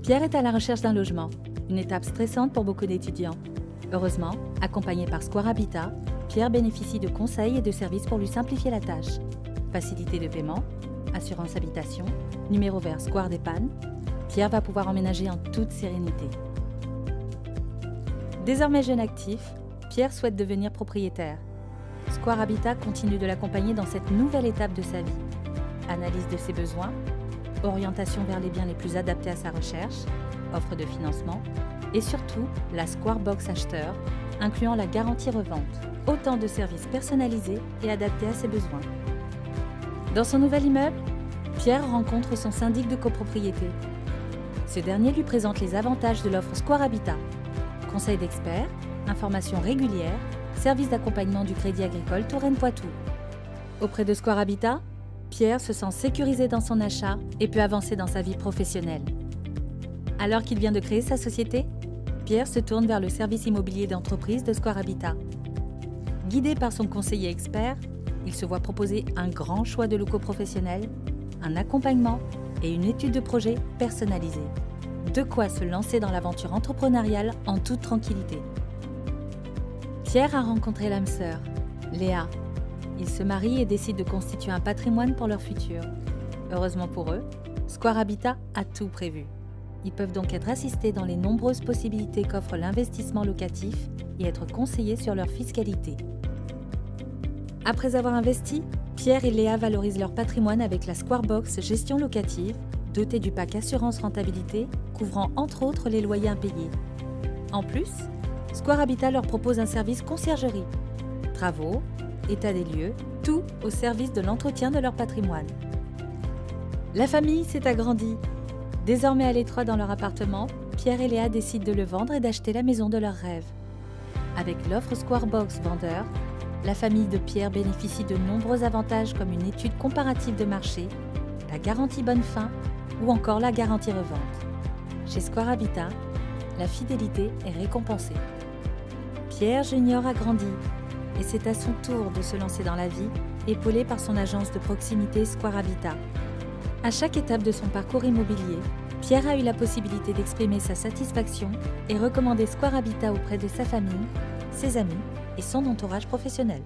Pierre est à la recherche d'un logement, une étape stressante pour beaucoup d'étudiants. Heureusement, accompagné par Square Habitat, Pierre bénéficie de conseils et de services pour lui simplifier la tâche. Facilité de paiement, assurance habitation, numéro vert Square d'Épargne, Pierre va pouvoir emménager en toute sérénité. Désormais jeune actif, Pierre souhaite devenir propriétaire. Square Habitat continue de l'accompagner dans cette nouvelle étape de sa vie. Analyse de ses besoins, orientation vers les biens les plus adaptés à sa recherche, offre de financement et surtout la Square Box acheteur, incluant la garantie revente. Autant de services personnalisés et adaptés à ses besoins. Dans son nouvel immeuble, Pierre rencontre son syndic de copropriété. Ce dernier lui présente les avantages de l'offre Square Habitat. Conseils d'experts, informations régulières, services d'accompagnement du Crédit Agricole Touraine-Poitou. Auprès de Square Habitat, Pierre se sent sécurisé dans son achat et peut avancer dans sa vie professionnelle. Alors qu'il vient de créer sa société, Pierre se tourne vers le service immobilier d'entreprise de Square Habitat. Guidé par son conseiller expert, il se voit proposer un grand choix de locaux professionnels, un accompagnement et une étude de projet personnalisée. De quoi se lancer dans l'aventure entrepreneuriale en toute tranquillité. Pierre a rencontré l'âme sœur, Léa. Ils se marient et décident de constituer un patrimoine pour leur futur. Heureusement pour eux, Square Habitat a tout prévu. Ils peuvent donc être assistés dans les nombreuses possibilités qu'offre l'investissement locatif et être conseillés sur leur fiscalité. Après avoir investi, Pierre et Léa valorisent leur patrimoine avec la Square Box gestion locative, dotée du pack assurance rentabilité, couvrant entre autres les loyers impayés. En plus, Square Habitat leur propose un service conciergerie. Travaux, état des lieux, tout au service de l'entretien de leur patrimoine. La famille s'est agrandie. Désormais à l'étroit dans leur appartement, Pierre et Léa décident de le vendre et d'acheter la maison de leurs rêves. Avec l'offre Square Box vendeur, la famille de Pierre bénéficie de nombreux avantages comme une étude comparative de marché, la garantie bonne fin ou encore la garantie revente. Chez Square Habitat, la fidélité est récompensée. Pierre Junior a grandi et c'est à son tour de se lancer dans la vie, épaulé par son agence de proximité Square Habitat. À chaque étape de son parcours immobilier, Pierre a eu la possibilité d'exprimer sa satisfaction et recommander Square Habitat auprès de sa famille, ses amis et son entourage professionnel.